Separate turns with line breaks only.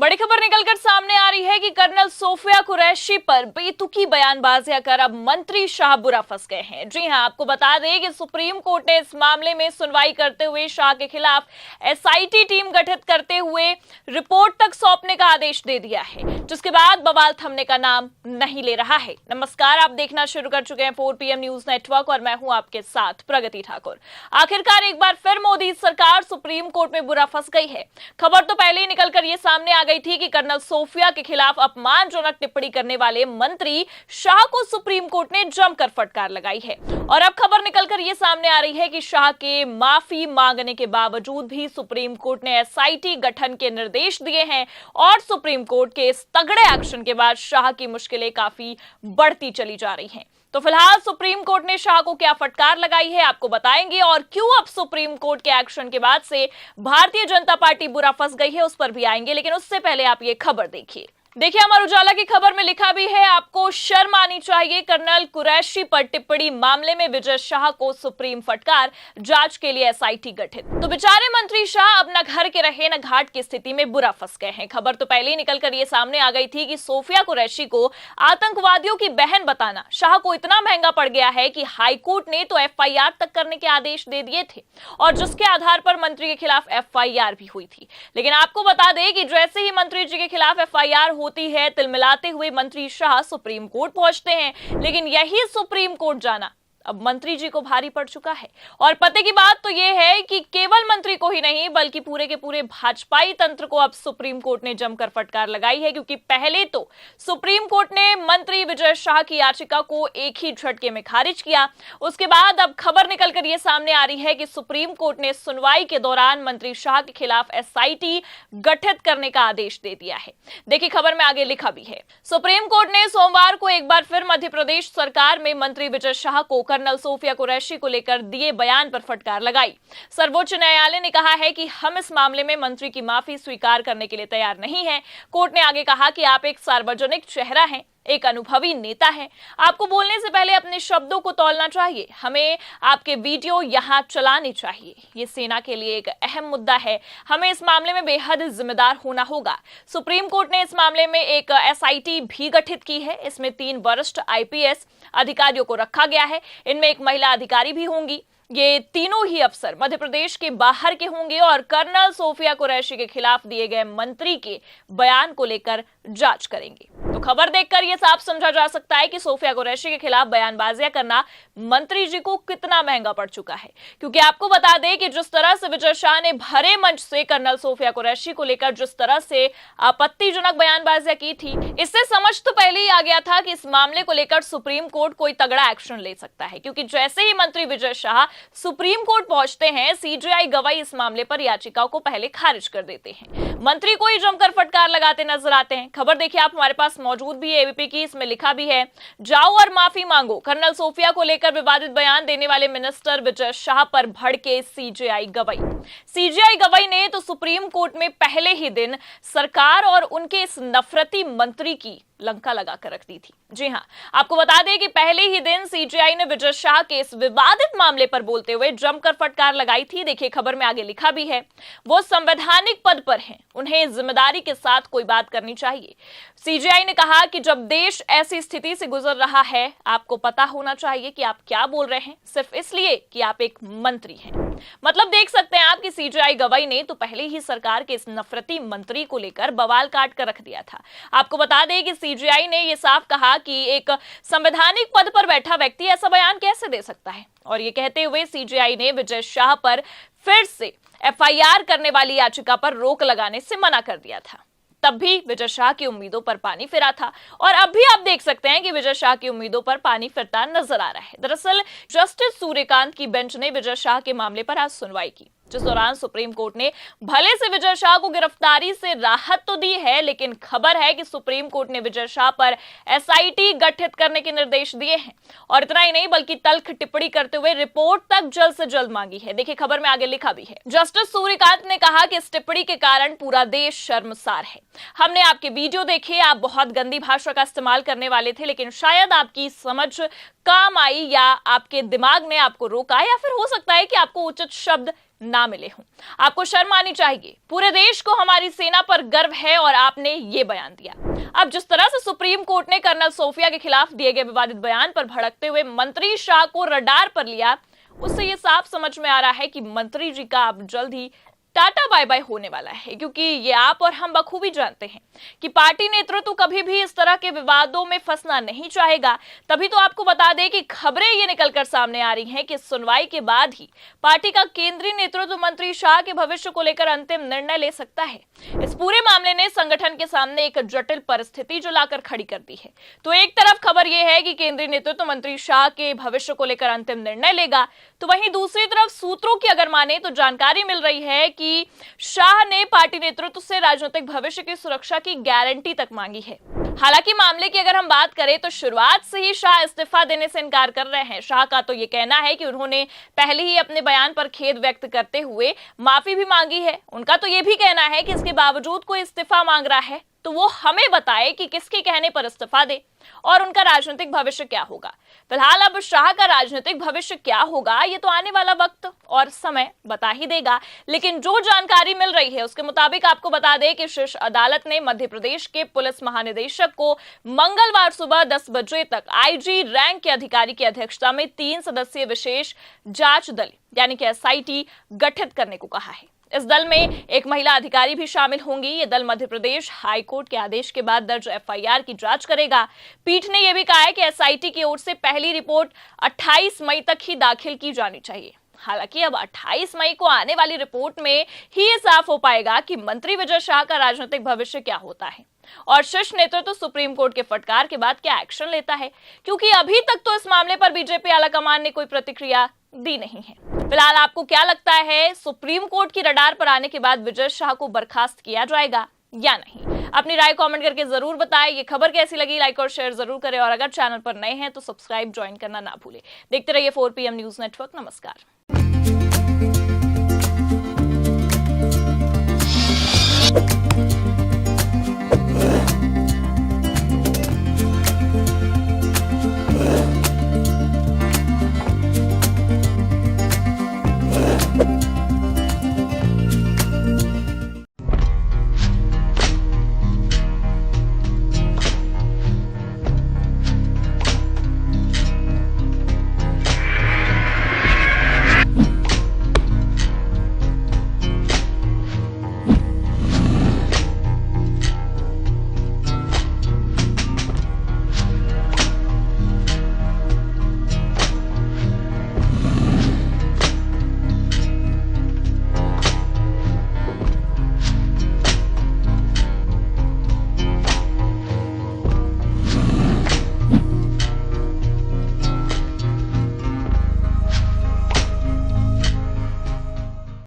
बड़ी खबर निकलकर सामने आ रही है कि कर्नल सोफिया कुरैशी पर बेतुकी बयानबाजियां कर अब मंत्री शाह बुरा फंस गए हैं। जी हां, आपको बता दें कि सुप्रीम कोर्ट ने इस मामले में सुनवाई करते हुए शाह के खिलाफ एसआईटी टीम गठित करते हुए रिपोर्ट तक सौंपने का आदेश दे दिया है, जिसके बाद बवाल थमने का नाम नहीं ले रहा है। नमस्कार, आप देखना शुरू कर चुके हैं 4 PM न्यूज नेटवर्क और मैं हूं आपके साथ प्रगति ठाकुर। आखिरकार एक बार फिर मोदी सरकार सुप्रीम कोर्ट में बुरा फंस गई है। खबर तो पहले ही निकलकर ये सामने आ गई थी कि कर्नल सोफिया के खिलाफ अपमानजनक टिप्पणी करने वाले मंत्री शाह को सुप्रीम कोर्ट ने जमकर फटकार लगाई है। और अब खबर निकलकर ये सामने आ रही है कि शाह के माफी मांगने के बावजूद भी सुप्रीम कोर्ट ने एसआईटी गठन के निर्देश दिए हैं और सुप्रीम कोर्ट के इस तगड़े एक्शन के बाद शाह की मुश्किलें काफी बढ़ती चली जा रही हैं। तो फिलहाल सुप्रीम कोर्ट ने शाह को क्या फटकार लगाई है आपको बताएंगे, और क्यों अब सुप्रीम कोर्ट के एक्शन के बाद से भारतीय जनता पार्टी बुरा फंस गई है उस पर भी आएंगे। लेकिन उससे पहले आप ये खबर देखिए। अमर उजाला की खबर में लिखा भी है, आपको शर्म आनी चाहिए, कर्नल कुरैशी पर टिप्पणी मामले में विजय शाह को सुप्रीम फटकार, जांच के लिए एसआईटी गठित। तो बेचारे मंत्री शाह अब न घर के रहे न घाट की स्थिति में बुरा फंस गए हैं। खबर तो पहले ही निकलकर ये सामने आ गई थी कि सोफिया कुरैशी को आतंकवादियों की बहन बताना शाह को इतना महंगा पड़ गया है कि हाईकोर्ट ने तो एफआईआर तक करने के आदेश दे दिए थे और जिसके आधार पर मंत्री के खिलाफ एफआईआर भी हुई थी। लेकिन आपको बता दें कि जैसे ही मंत्री जी के खिलाफ एफआईआर होती है, तिलमिलाते हुए मंत्री शाह सुप्रीम कोर्ट पहुंचते हैं। लेकिन यही सुप्रीम कोर्ट जाना अब मंत्री जी को भारी पड़ चुका है। और पते की बात तो यह है कि केवल मंत्री को ही नहीं बल्कि पूरे के पूरे भाजपाई तंत्र को अब सुप्रीम कोर्ट ने जमकर फटकार लगाई है, क्योंकि पहले तो सुप्रीम कोर्ट ने मंत्री विजय शाह की याचिका को एक ही झटके में खारिज किया। उसके बाद अब खबर निकलकर यह सामने आ रही है कि सुप्रीम कोर्ट ने सुनवाई के दौरान मंत्री शाह के खिलाफ एसआईटी गठित करने का आदेश दे दिया है। देखिए खबर में आगे लिखा भी है, सुप्रीम कोर्ट ने सोमवार को एक बार फिर मध्य प्रदेश सरकार में मंत्री विजय शाह को कर्नल सोफिया कुरैशी को लेकर दिए बयान पर फटकार लगाई। सर्वोच्च न्यायालय ने कहा है कि हम इस मामले में मंत्री की माफी स्वीकार करने के लिए तैयार नहीं हैं। कोर्ट ने आगे कहा कि आप एक सार्वजनिक चेहरा हैं, एक अनुभवी नेता है, आपको बोलने से पहले अपने शब्दों को तौलना चाहिए। हमें आपके वीडियो यहां चलाने चाहिए। ये सेना के लिए एक अहम मुद्दा है, हमें इस मामले में बेहद जिम्मेदार होना होगा। सुप्रीम कोर्ट ने इस मामले में एक एसआईटी भी गठित की है। इसमें 3 वरिष्ठ आईपीएस अधिकारियों को रखा गया है। इनमें एक महिला अधिकारी भी होंगी। ये तीनों ही अफसर मध्य प्रदेश के बाहर के होंगे और कर्नल सोफिया कुरैशी के खिलाफ दिए गए मंत्री के बयान को लेकर जांच करेंगे। तो खबर देखकर यह साफ समझा जा सकता है कि सोफिया कुरैशी के खिलाफ बयानबाजियां करना मंत्री जी को कितना महंगा पड़ चुका है। क्योंकि आपको बता दें कि जिस तरह से विजय शाह ने भरे मंच से कर्नल सोफिया कुरैशी को लेकर जिस तरह से आपत्तिजनक बयानबाजियां की थी, इससे समझ तो पहले ही आ गया था कि इस मामले को लेकर सुप्रीम कोर्ट कोई तगड़ा एक्शन ले सकता है। क्योंकि जैसे ही मंत्री विजय शाह सुप्रीम कोर्ट पहुंचते हैं, सीजेआई गवाही इस मामले पर याचिकाओं को पहले खारिज कर देते हैं। मंत्री को ही जमकर फटकार लगाते नजर आते हैं। खबर देखिए आप, हमारे पास मौजूद भी है एबीपी की। इसमें लिखा भी है, जाओ और माफी मांगो, कर्नल सोफिया को लेकर विवादित बयान देने वाले मिनिस्टर विजय शाह पर भड़के सीजेआई गवाही। सीजेआई गवाही ने तो सुप्रीम कोर्ट में पहले ही दिन सरकार और उनके इस नफरती मंत्री की लंका लगाकर रख दी थी। जी हां, आपको बता दें कि पहले ही दिन सीजेआई ने विजय शाह के इस विवादित मामले पर बोलते हुए जमकर फटकार लगाई थी। देखिए खबर में आगे लिखा भी है, वो संवैधानिक पद पर हैं, उन्हें जिम्मेदारी के साथ कोई बात करनी चाहिए। सीजेआई ने कहा कि जब देश ऐसी स्थिति से गुजर रहा है, आपको पता होना चाहिए कि आप क्या बोल रहे हैं, सिर्फ इसलिए कि आप एक मंत्री हैं। मतलब देख सकते हैं आप कि सीजेआई गवाही ने तो पहले ही सरकार के इस नफरती मंत्री को लेकर बवाल काट कर रख दिया था। आपको बता दें कि सीजेआई ने यह साफ कहा कि एक संवैधानिक पद पर बैठा व्यक्ति ऐसा बयान कैसे दे सकता है। और ये कहते हुए सीजेआई ने विजय शाह पर फिर से एफआईआर करने वाली याचिका पर रोक लगाने से मना कर दिया था। तब भी विजय शाह की उम्मीदों पर पानी फिरा था और अब भी आप देख सकते हैं कि विजय शाह की उम्मीदों पर पानी फिरता नजर आ रहा है। दरअसल जस्टिस सूर्यकांत की बेंच ने विजय शाह के मामले पर आज सुनवाई की, जिस दौरान सुप्रीम कोर्ट ने भले से विजय शाह को गिरफ्तारी से राहत तो दी है, लेकिन खबर है कि सुप्रीम कोर्ट ने विजय शाह पर एसआईटी गठित करने के निर्देश दिए हैं। और इतना ही नहीं बल्कि तल्ख टिप्पणी करते हुए रिपोर्ट तक जल्द से जल्द मांगी है। देखिए खबर में आगे लिखा भी है, जस्टिस सूर्यकांत ने कहा कि इस टिप्पणी के कारण पूरा देश शर्मसार है। हमने आपके वीडियो देखे, आप बहुत गंदी भाषा का इस्तेमाल करने वाले थे, लेकिन शायद आपकी समझ काम आई या आपके दिमाग ने आपको रोका, या फिर हो सकता है कि आपको उचित शब्द ना मिले हों। आपको शर्म आनी चाहिए। पूरे देश को हमारी सेना पर गर्व है और आपने ये बयान दिया। अब जिस तरह से सुप्रीम कोर्ट ने कर्नल सोफिया के खिलाफ दिए गए विवादित बयान पर भड़कते हुए मंत्री शाह को रडार पर लिया, उससे ये साफ समझ में आ रहा है कि मंत्री जी का अब जल्द ही टाटा बाय बाय होने वाला है, क्योंकि ये आप और हम बखूबी जानते हैं कि पार्टी नेतृत्व कभी भी इस तरह के विवादों में फंसना नहीं चाहेगा। तभी तो आपको बता दें कि खबरें ये निकलकर सामने आ रही हैं कि सुनवाई के बाद ही पार्टी का केंद्रीय नेतृत्व मंत्री शाह के भविष्य को लेकर अंतिम निर्णय ले सकता है। इस पूरे मामले ने संगठन के सामने एक जटिल परिस्थिति जो लाकर खड़ी कर दी है। तो एक तरफ खबर यह है कि केंद्रीय नेतृत्व मंत्री शाह के भविष्य को लेकर अंतिम निर्णय लेगा, तो वहीं दूसरी तरफ सूत्रों की अगर माने तो जानकारी मिल रही है कि शाह ने पार्टी नेतृत्व से राजनीतिक भविष्य की सुरक्षा की गारंटी तक मांगी है। हालांकि मामले की अगर हम बात करें तो शुरुआत से ही शाह इस्तीफा देने से इनकार कर रहे हैं। शाह का तो ये कहना है कि उन्होंने पहले ही अपने बयान पर खेद व्यक्त करते हुए माफी भी मांगी है। उनका तो ये भी कहना है कि इसके बावजूद कोई इस्तीफा मांग रहा है तो वो हमें बताए कि किसके कहने पर इस्तीफा दे और उनका राजनीतिक भविष्य क्या होगा। फिलहाल अब शाह का राजनीतिक भविष्य क्या होगा ये तो आने वाला वक्त और समय बता ही देगा, लेकिन जो जानकारी मिल रही है उसके मुताबिक आपको बता दें कि शीर्ष अदालत ने मध्य प्रदेश के पुलिस महानिदेशक को मंगलवार सुबह 10 बजे तक आईजी रैंक के अधिकारी की अध्यक्षता में 3 सदस्यीय विशेष जांच दल यानी कि एसआईटी गठित करने को कहा है। इस दल में एक महिला अधिकारी भी शामिल होंगी। ये दल मध्य प्रदेश हाईकोर्ट के आदेश के बाद दर्ज एफआईआर की जांच करेगा। पीठ ने यह भी कहा है कि एसआईटी की ओर से पहली रिपोर्ट 28 मई तक ही दाखिल की जानी चाहिए। हालांकि अब 28 मई को आने वाली रिपोर्ट में ही ये साफ हो पाएगा कि मंत्री विजय शाह का राजनीतिक भविष्य क्या होता है और शीर्ष नेतृत्व सुप्रीम कोर्ट के फटकार के बाद क्या एक्शन लेता है, क्योंकि अभी तक तो इस मामले पर बीजेपी आलाकमान ने कोई प्रतिक्रिया दी नहीं है। फिलहाल आपको क्या लगता है, सुप्रीम कोर्ट की रडार पर आने के बाद विजय शाह को बर्खास्त किया जाएगा या नहीं? अपनी राय कमेंट करके जरूर बताएं। ये खबर कैसी लगी लाइक और शेयर जरूर करें और अगर चैनल पर नए हैं तो सब्सक्राइब ज्वाइन करना ना भूलें। देखते रहिए 4PM न्यूज नेटवर्क। नमस्कार।